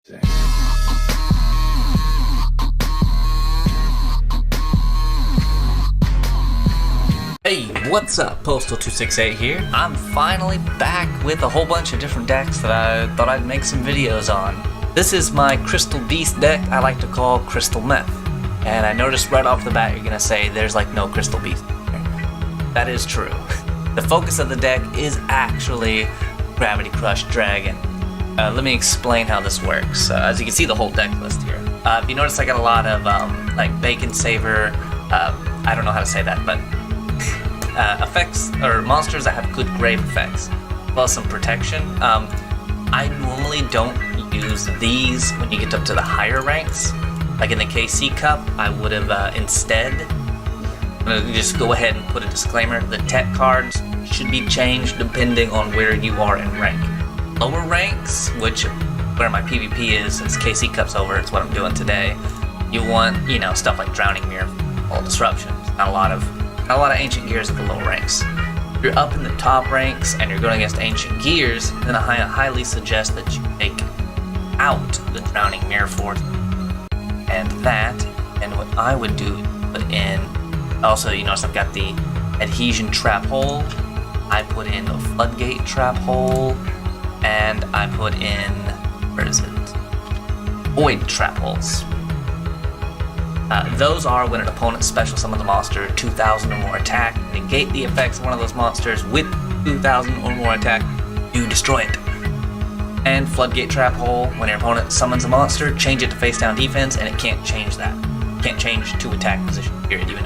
Hey, what's up? Postal268 here. I'm finally back with a whole bunch of different decks that I thought I'd make some videos on. This is my Crystal Beast deck I like to call Crystal Meth. And I noticed right off the bat you're gonna say there's like no Crystal Beast here. That is true. The focus of the deck is actually Gravity Crush Dragon. Let me explain how this works. As you can see the whole deck list here. If you notice I got a lot of like Bacon Saver, I don't know how to say that, but effects or monsters that have good grave effects, plus some protection. I normally don't use these when you get up to the higher ranks. Like in the KC Cup, I would have instead. I'm gonna just go ahead and put a disclaimer: the tech cards should be changed depending on where you are in rank. Lower ranks, which where my PvP is, since KC Cup's over, it's what I'm doing today. You want, you know, stuff like Drowning Mirror, all disruptions, not a lot of ancient gears at the low ranks. If you're up in the top ranks and you're going against ancient gears, then I highly suggest that you take out the Drowning Mirror Fort and that. And what I would do is put in, also you notice I've got the Adhesion Trap Hole, I put in a Floodgate Trap Hole, and I put in, where is it? Void Trap Holes. Those are when an opponent special summons a monster 2,000 or more attack, negate the effects of one of those monsters with 2,000 or more attack, you destroy it. And Floodgate Trap Hole, when your opponent summons a monster, change it to face down defense, and it can't change that. Can't change to attack position, period, even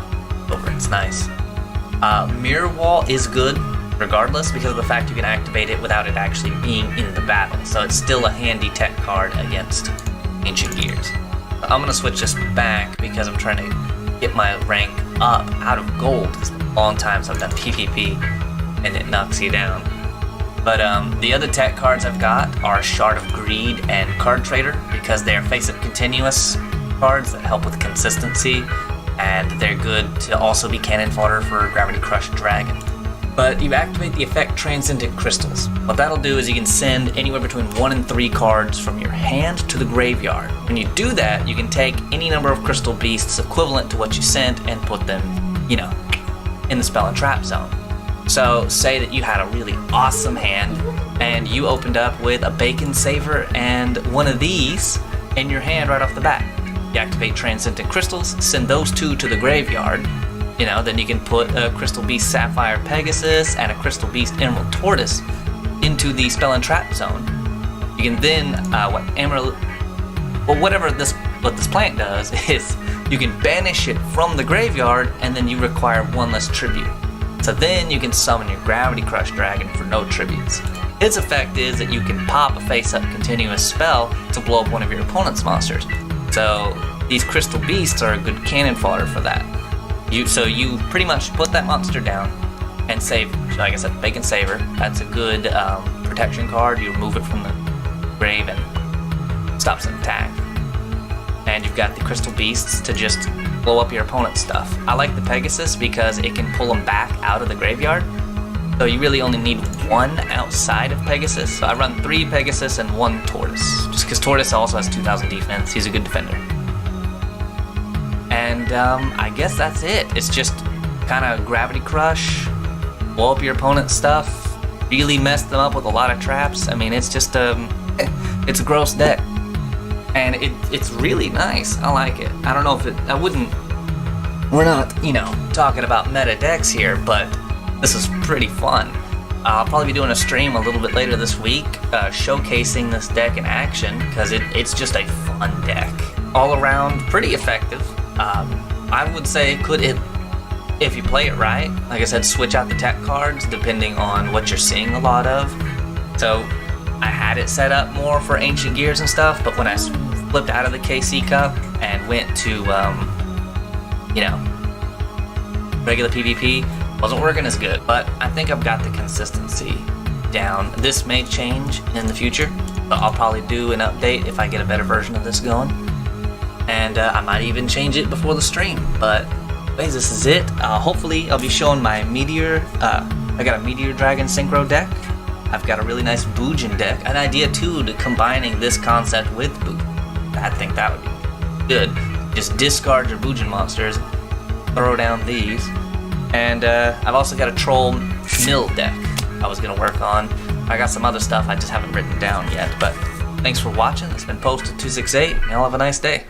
though over it's nice. Mirror Wall is good regardless because of the fact you can activate it without it actually being in the battle, so it's still a handy tech card against Ancient Gears. I'm gonna switch this back because I'm trying to get my rank up out of gold. It's been a long time since I've done PvP and it knocks you down. But the other tech cards I've got are Shard of Greed and Card Trader because they're face-up continuous cards that help with consistency, and they're good to also be cannon fodder for Gravity Crush Dragon. But you activate the effect Transcendent Crystals. What that'll do is you can send anywhere between 1 and 3 cards from your hand to the graveyard. When you do that, you can take any number of Crystal Beasts equivalent to what you sent and put them, you know, in the spell and trap zone. So say that you had a really awesome hand and you opened up with a Bacon Saver and one of these in your hand right off the bat. You activate Transcendent Crystals, send those 2 to the graveyard. You know, then you can put a Crystal Beast Sapphire Pegasus and a Crystal Beast Emerald Tortoise into the spell and trap zone. You can then, what this plant does is you can banish it from the graveyard, and then you require 1 less tribute. So then you can summon your Gravity Crush Dragon for no tributes. Its effect is that you can pop a face-up continuous spell to blow up one of your opponent's monsters. So these Crystal Beasts are a good cannon fodder for that. So you pretty much put that monster down and save, like I said, Bacon Saver. That's a good protection card. You remove it from the grave and stops an attack. And you've got the Crystal Beasts to just blow up your opponent's stuff. I like the Pegasus because it can pull them back out of the graveyard. So you really only need 1 outside of Pegasus. So I run 3 Pegasus and 1 Tortoise. Just because Tortoise also has 2,000 defense. He's a good defender. And I guess that's it. It's just kind of Gravity Crush, blow up your opponent's stuff, really mess them up with a lot of traps. I mean, it's just it's a gross deck, and it's really nice. I like it. I don't know if we're not, you know, talking about meta decks here, but this is pretty fun. I'll probably be doing a stream a little bit later this week, showcasing this deck in action because it's just a fun deck. All around, pretty effective. I would say if you play it right, like I said, switch out the tech cards depending on what you're seeing a lot of. So I had it set up more for Ancient Gears and stuff, but when I flipped out of the KC Cup and went to, you know, regular PvP, wasn't working as good. But I think I've got the consistency down. This may change in the future, but I'll probably do an update if I get a better version of this going. And I might even change it before the stream. But anyways, this is it. Hopefully I'll be showing my Meteor. I got a Meteor Dragon Synchro deck I've got a really nice Boojin deck. An idea too to combining this concept with Boojin. I think that would be good. Just discard your Boojin monsters, throw down these. And I've also got a Troll Mill deck I was gonna work on. I got some other stuff I just haven't written down yet, but thanks for watching. It's been Posted268, and y'all have a nice day.